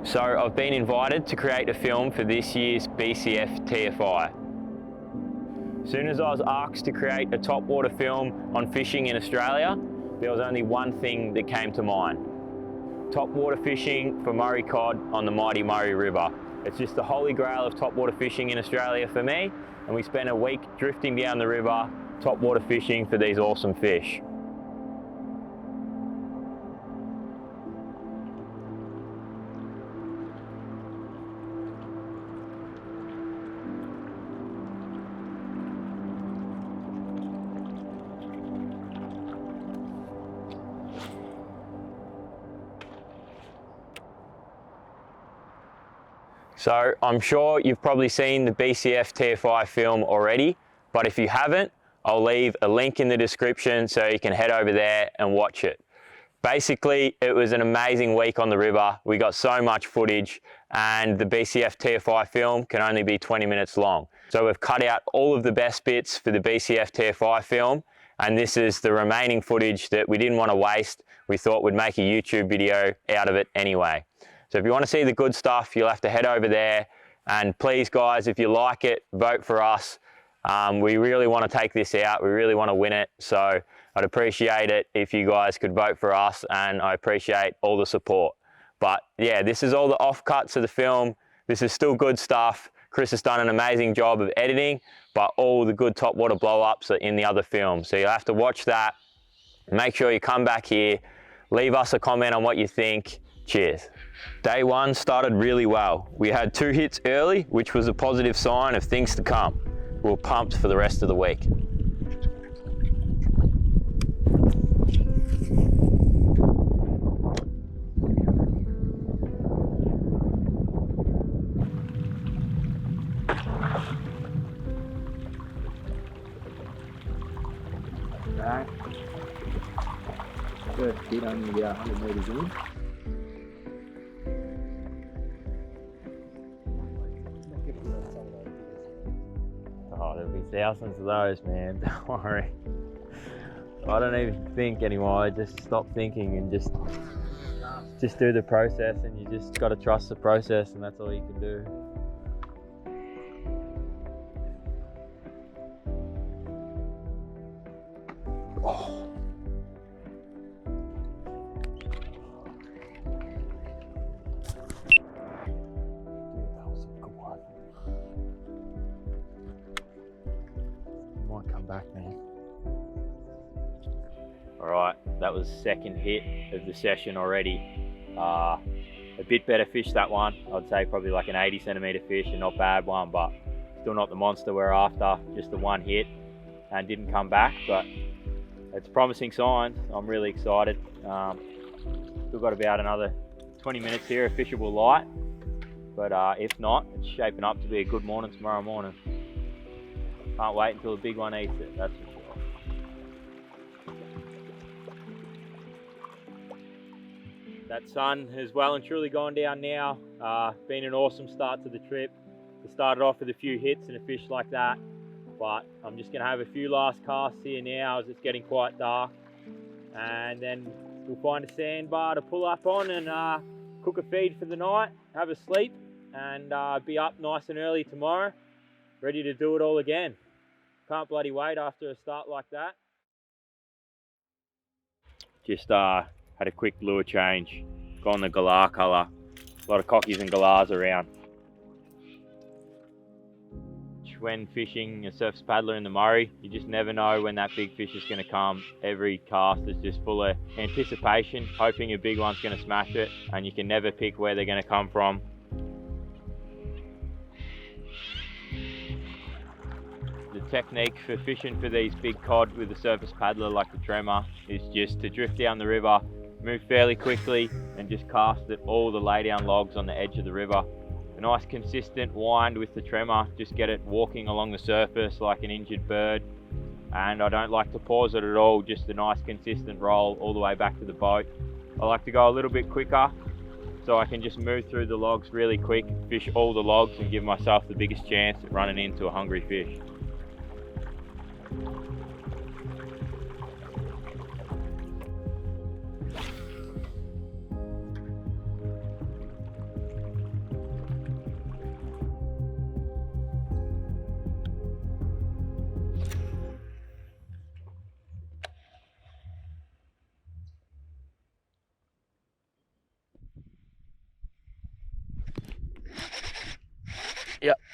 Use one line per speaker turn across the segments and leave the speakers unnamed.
So I've been invited to create a film for this year's BCF TFI. As soon as I was asked to create a topwater film on fishing in Australia, there was only one thing that came to mind. Topwater fishing for Murray cod on the mighty Murray River. It's just the holy grail of topwater fishing in Australia for me, and we spent a week drifting down the river, topwater fishing for these awesome fish. So I'm sure you've probably seen the BCF TFI film already, but if you haven't, I'll leave a link in the description so you can head over there and watch it. Basically, it was an amazing week on the river. We got so much footage, and the BCF TFI film can only be 20 minutes long. So we've cut out all of the best bits for the BCF TFI film, and this is the remaining footage that we didn't want to waste. We thought we'd make a YouTube video out of it anyway. So if you want to see the good stuff, you'll have to head over there. And please guys, if you like it, vote for us. We really want to take this out. We really want to win it. So I'd appreciate it if you guys could vote for us, and I appreciate all the support. But yeah, this is all the offcuts of the film. This is still good stuff. Chris has done an amazing job of editing, but all the good topwater blow-ups are in the other film. So you'll have to watch that. Make sure you come back here, leave us a comment on what you think. Cheers. Day one started really well. We had 2 hits early, which was a positive sign of things to come. We were pumped for the rest of the week.
Right. Good. You don't need to get 100 metres in.
Oh, there'll be thousands of those, man. Don't worry. I don't even think anymore. I just stop thinking and just do the process, and you just got to trust the process, and that's all you can do. Oh. Back, man. All right, that was second hit of the session already. A bit better fish, that one. I'd say probably like an 80 centimeter fish, and not bad one, but still not the monster we're after. Just the one hit and didn't come back, but it's promising signs. I'm really excited. Still got about another 20 minutes here of fishable light, but if not, it's shaping up to be a good morning tomorrow morning. Can't wait until the big one eats it, that's for sure. That sun has well and truly gone down now. Been an awesome start to the trip. We started off with a few hits and a fish like that, but I'm just gonna have a few last casts here now as it's getting quite dark, and then we'll find a sandbar to pull up on and cook a feed for the night, have a sleep, and be up nice and early tomorrow, ready to do it all again. Can't bloody wait after a start like that. Just had a quick lure change, gone the galah colour. A lot of cockies and galahs around. When fishing a surface paddler in the Murray, you just never know when that big fish is going to come. Every cast is just full of anticipation, hoping a big one's going to smash it, and you can never pick where they're going to come from. The technique for fishing for these big cod with a surface paddler like the Tremor is just to drift down the river, move fairly quickly, and just cast at all the laydown logs on the edge of the river. A nice consistent wind with the Tremor, just get it walking along the surface like an injured bird. And I don't like to pause it at all, just a nice consistent roll all the way back to the boat. I like to go a little bit quicker so I can just move through the logs really quick, fish all the logs, and give myself the biggest chance at running into a hungry fish.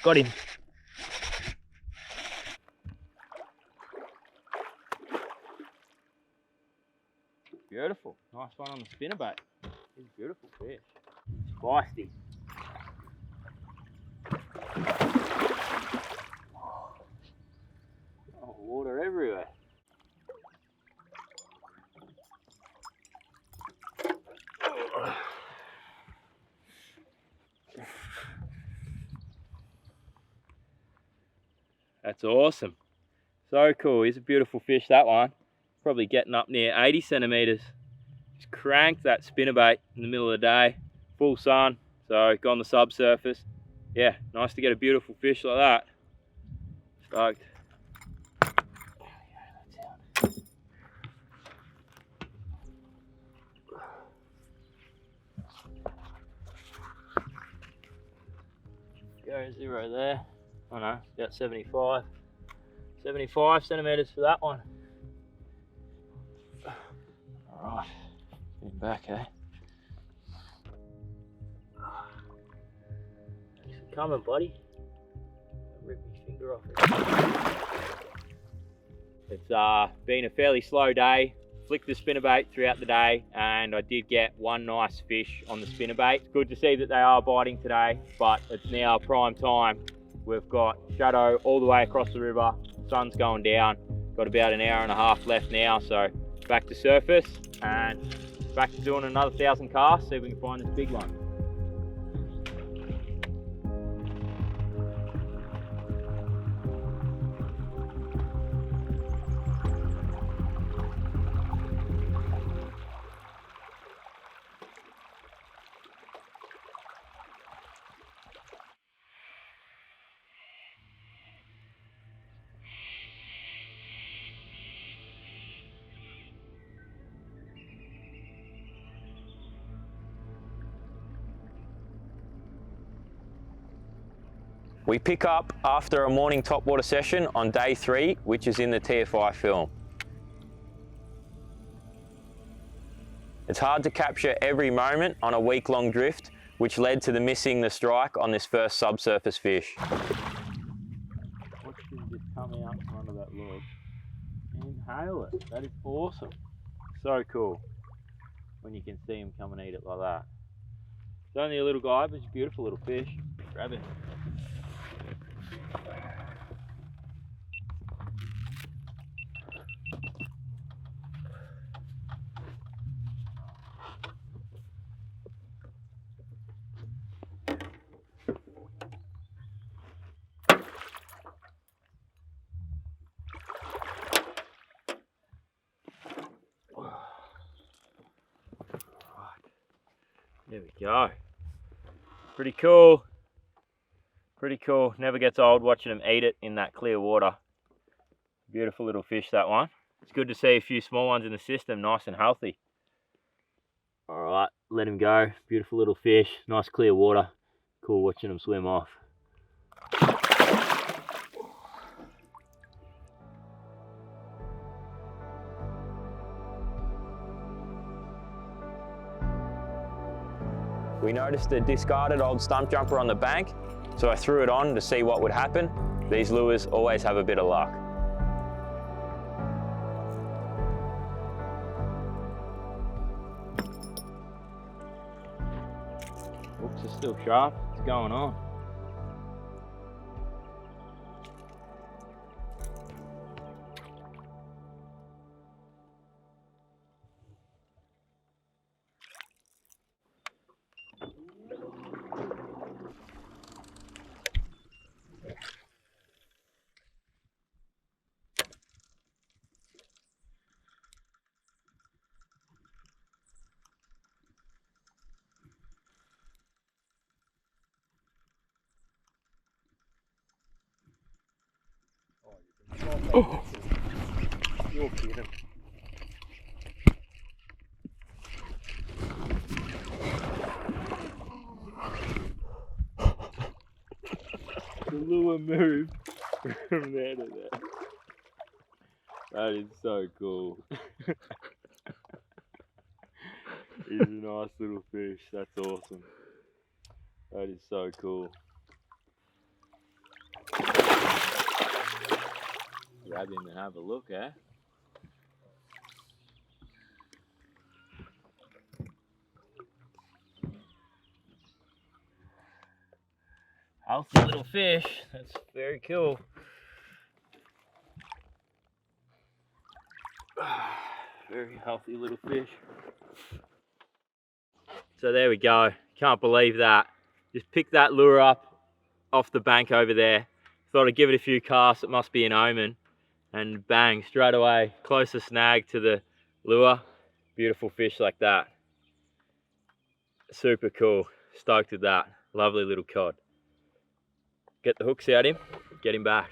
got him. Beautiful, nice one on the spinnerbait. He's a beautiful fish. It's feisty. Oh, water everywhere. That's awesome. So cool. He's a beautiful fish, that one. Probably getting up near 80 centimeters. Just cranked that spinnerbait in the middle of the day. Full sun. So got on the subsurface. Yeah, nice to get a beautiful fish like that. Stoked. Go 0 there. I know, about 75 centimeters for that one. Alright, getting back, eh? Thanks for coming, buddy. Rip my finger off it. It's been a fairly slow day. Flicked the spinnerbait throughout the day, and I did get one nice fish on the spinnerbait. It's good to see that they are biting today, but it's now prime time. We've got shadow all the way across the river. Sun's going down. Got about an hour and a half left now, so back to surface and back to doing another 1,000 casts, see if we can find this big one.
We pick up after a morning topwater session on day 3, which is in the TFI film. It's hard to capture every moment on a week-long drift, which led to missing the strike on this first subsurface fish.
Watch him just come out from under that log and inhale it. That is awesome. So cool when you can see him come and eat it like that. It's only a little guy, but it's a beautiful little fish. Grab him. There we go. Pretty cool. Pretty cool. Never gets old watching them eat it in that clear water. Beautiful little fish, that one. It's good to see a few small ones in the system, nice and healthy. All right, let him go. Beautiful little fish, nice clear water. Cool watching them swim off.
We noticed a discarded old stump jumper on the bank, so I threw it on to see what would happen. These lures always have a bit of luck.
Hooks are still sharp. What's going on? Oh, you're kidding. The lure moved from there to there. That is so cool. He's a nice little fish. That's awesome. That is so cool. grab him and have a look, eh? Healthy little fish. That's very cool. Very healthy little fish. So there we go. Can't believe that. Just picked that lure up off the bank over there. Thought I'd give it a few casts. It must be an omen. And bang, straight away, closest snag to the lure. Beautiful fish like that. Super cool. Stoked with that. Lovely little cod. Get the hooks out him, get him back.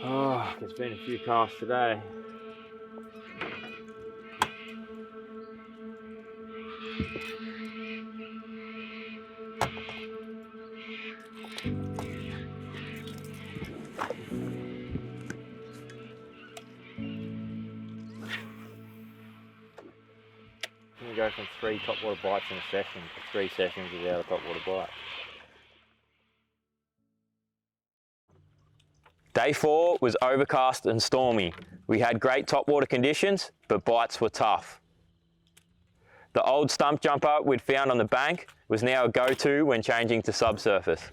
Oh, there's been a few casts today. We go from 3 topwater bites in a session to 3 sessions without a topwater bite.
Day 4 was overcast and stormy. We had great topwater conditions, but bites were tough. The old stump jumper we'd found on the bank was now a go-to when changing to subsurface.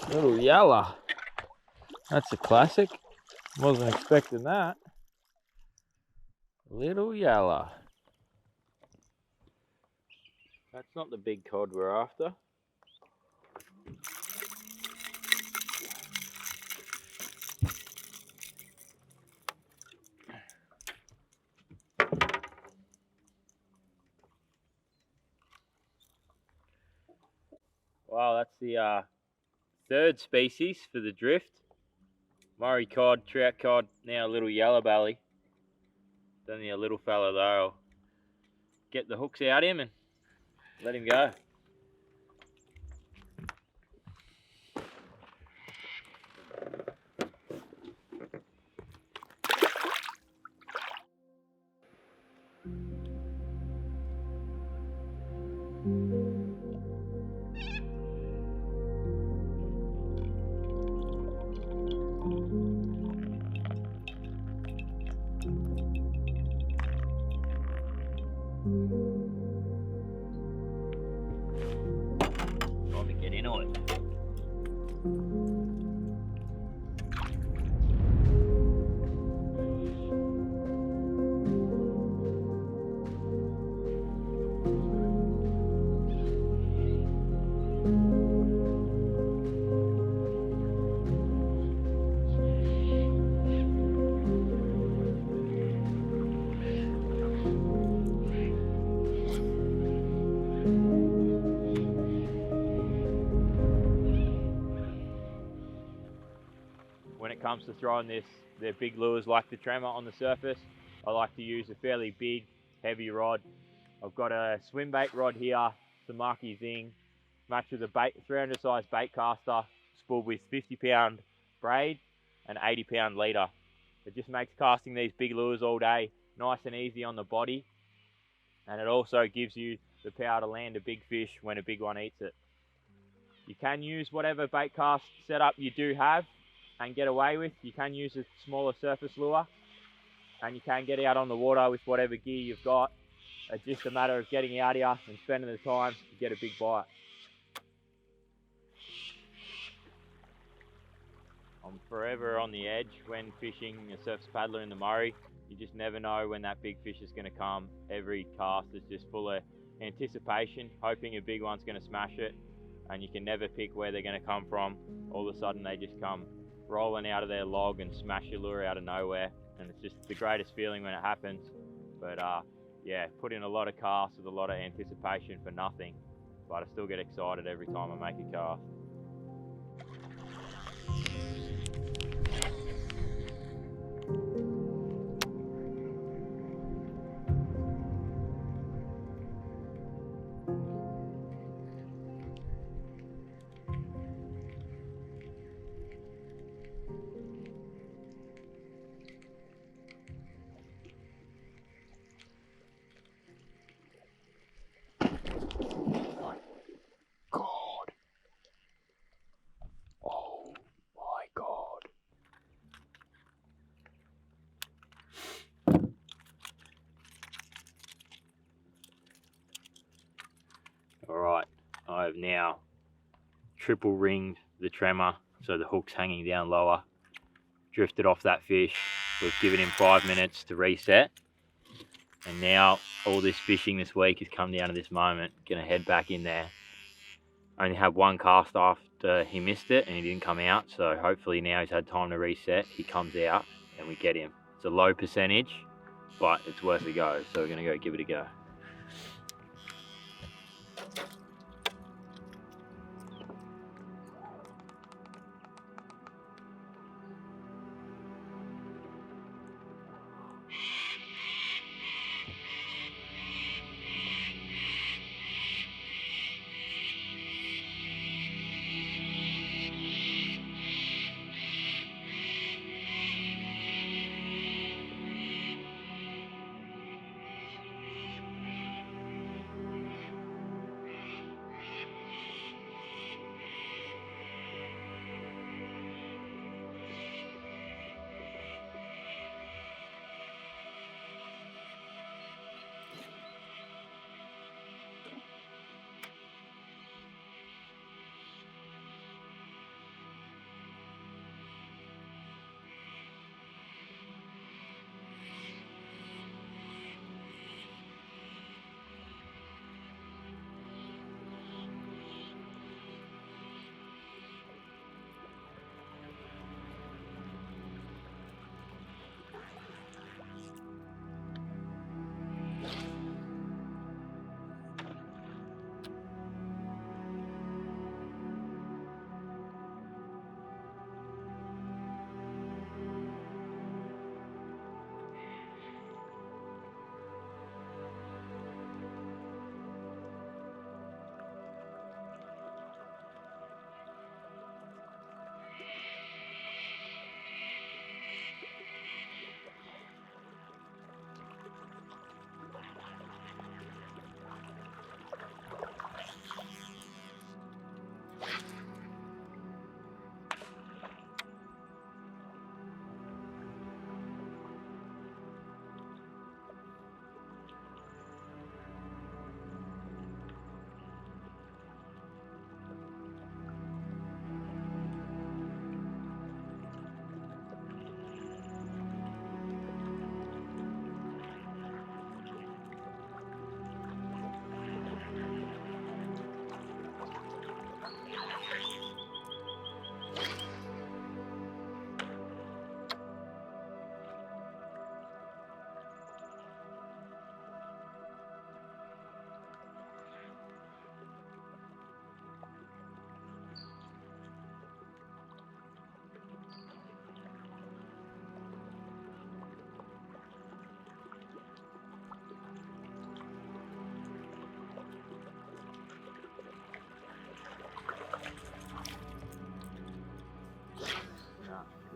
Little yellow. That's a classic. Wasn't expecting that. Little yellow. That's not the big cod we're after. Wow, that's the third species for the drift. Murray cod, trout cod, now a little yellow belly. It's only a little fella though. I'll get the hooks out him and let him go. Time to get in on it. When it comes to throwing their big lures like the tremor on the surface, I like to use a fairly big, heavy rod. I've got a swim bait rod here, some Marky Zing, matched with a 300 size bait caster, spooled with 50-pound braid and 80-pound leader. It just makes casting these big lures all day nice and easy on the body, and it also gives you the power to land a big fish when a big one eats it. You can use whatever bait cast setup you do have and get away with. You can use a smaller surface lure, and you can get out on the water with whatever gear you've got. It's just a matter of getting out here and spending the time to get a big bite. I'm forever on the edge when fishing a surface paddler in the Murray. You just never know when that big fish is going to come. Every cast is just full of anticipation, hoping a big one's going to smash it, and you can never pick where they're going to come from. All of a sudden they just come rolling out of their log and smash your lure out of nowhere, and it's just the greatest feeling when it happens. But yeah, put in a lot of casts with a lot of anticipation for nothing, but I still get excited every time I make a cast.
God. Oh my God.
All right, I have now triple ringed the tremor so the hook's hanging down lower, drifted off that fish. We've given him 5 minutes to reset, and now all this fishing this week has come down to this moment. Gonna head back in there. I only had one cast after he missed it and he didn't come out, so hopefully now he's had time to reset, he comes out and we get him. It's a low percentage, but it's worth a go, so we're gonna go give it a go.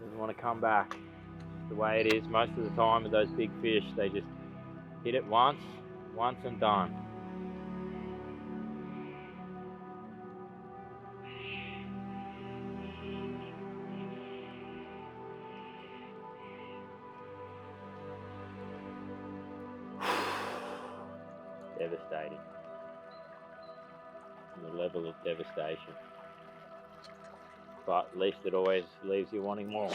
Doesn't want to come back. The way it is most of the time with those big fish, they just hit it once and done. Devastating. The level of devastation. But at least it always leaves you wanting more.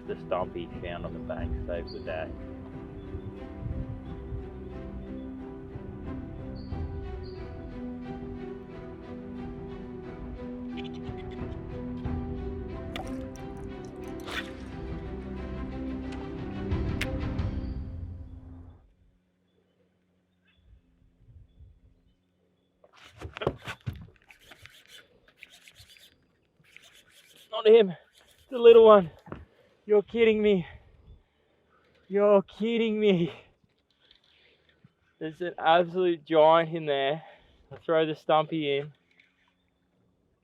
the stumpy found on the bank saves the day. Not him, the little one. You're kidding me. You're kidding me. There's an absolute giant in there. I throw the stumpy in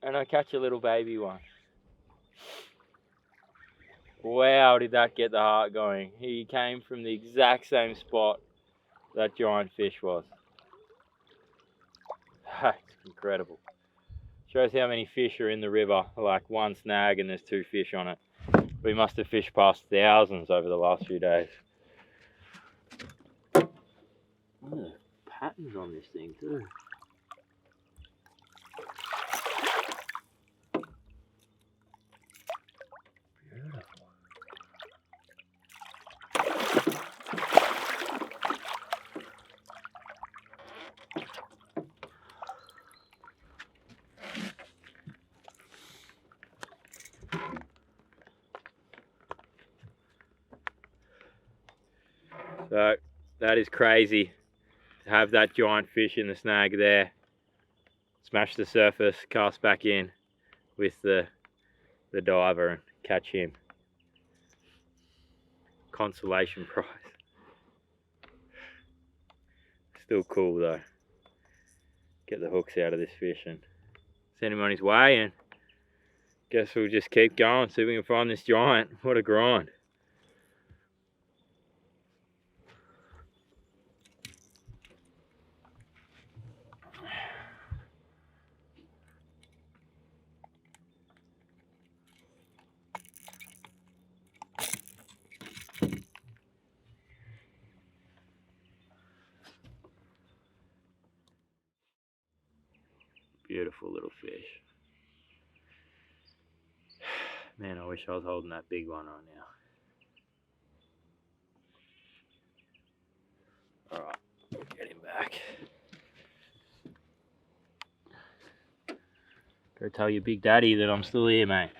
and I catch a little baby one. Wow, did that get the heart going. He came from the exact same spot that giant fish was. That's incredible. Shows how many fish are in the river, like one snag and there's 2 fish on it. We must have fished past thousands over the last few days. Look at the patterns on this thing too. Beautiful. So that is crazy to have that giant fish in the snag there. Smash the surface, cast back in with the diver and catch him. Consolation prize. Still cool though. Get the hooks out of this fish and send him on his way, and guess we'll just keep going, see if we can find this giant. What a grind. Beautiful little fish. Man, I wish I was holding that big one right now. Alright, get him back. Go tell your big daddy that I'm still here, mate.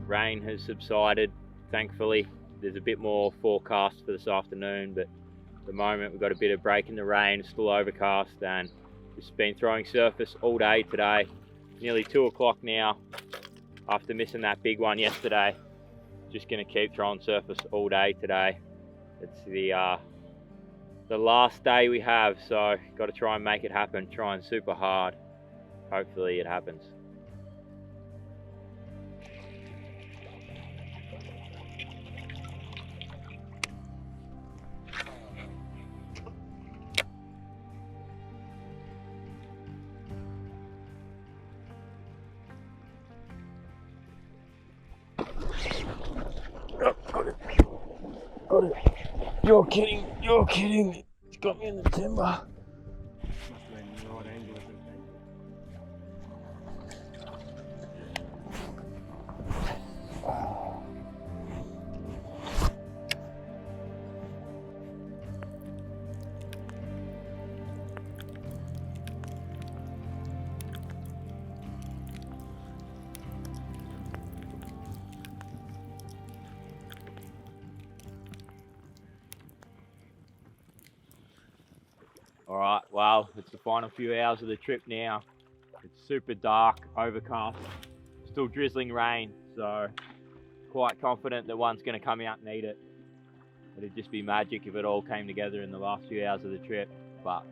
Rain has subsided, thankfully. There's a bit more forecast for this afternoon, but at the moment we've got a bit of break in the rain, still overcast, and we've been throwing surface all day today. Nearly 2 o'clock now, after missing that big one yesterday. Just gonna keep throwing surface all day today. It's the last day we have, so got to try and make it happen, trying super hard. Hopefully it happens. Got it. You're kidding. It's got me in the timber. All right, well, it's the final few hours of the trip now. It's super dark, overcast, still drizzling rain, so quite confident that one's going to come out and eat it. It'd just be magic if it all came together in the last few hours of the trip, but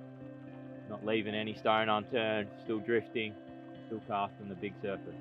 not leaving any stone unturned, still drifting, still casting the big surface.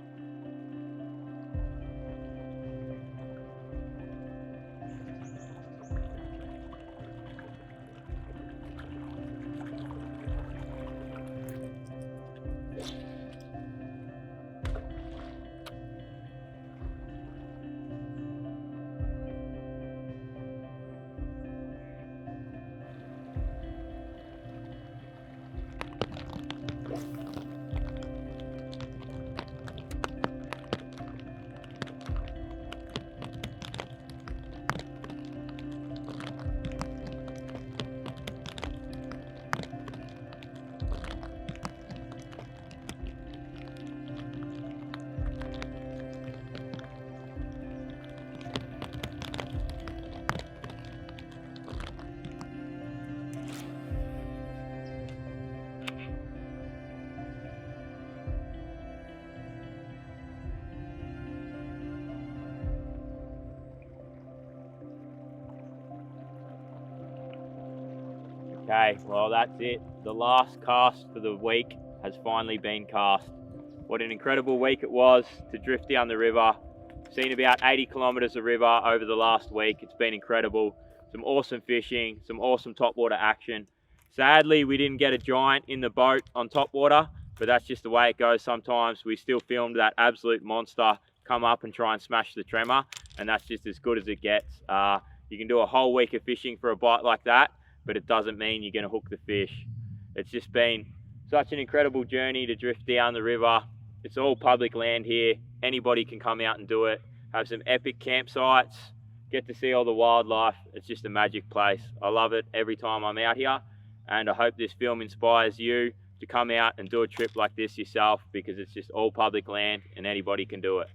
Okay, well that's it. The last cast for the week has finally been cast. What an incredible week it was to drift down the river. Seen about 80 kilometers of river over the last week. It's been incredible. Some awesome fishing, some awesome topwater action. Sadly, we didn't get a giant in the boat on topwater, but that's just the way it goes sometimes. We still filmed that absolute monster come up and try and smash the tremor, and that's just as good as it gets. You can do a whole week of fishing for a bite like that, but it doesn't mean you're going to hook the fish. It's just been such an incredible journey to drift down the river. It's all public land here. Anybody can come out and do it. Have some epic campsites, get to see all the wildlife. It's just a magic place. I love it every time I'm out here, and I hope this film inspires you to come out and do a trip like this yourself, because it's just all public land and anybody can do it.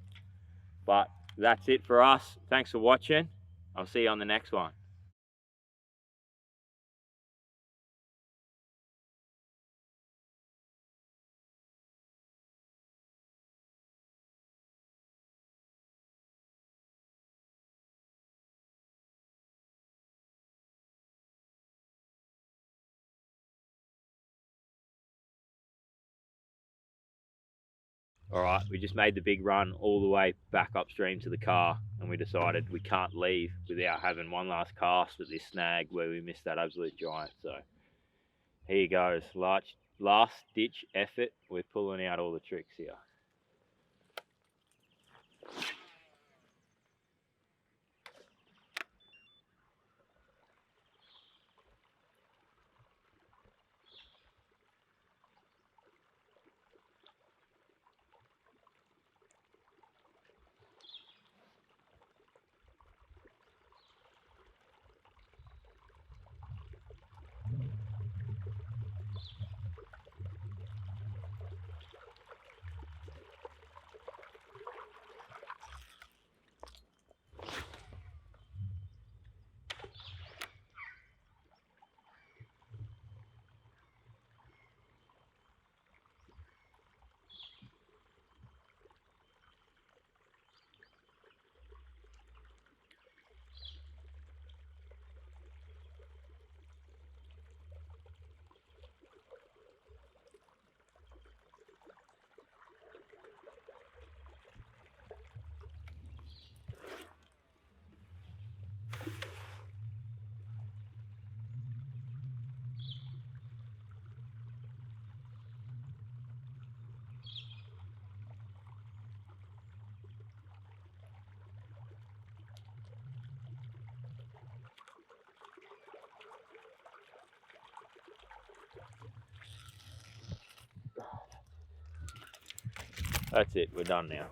But that's it for us. Thanks for watching. I'll see you on the next one. All right, we just made the big run all the way back upstream to the car, and we decided we can't leave without having one last cast at this snag where we missed that absolute giant. So here goes, last ditch effort. We're pulling out all the tricks here. That's it, we're done now.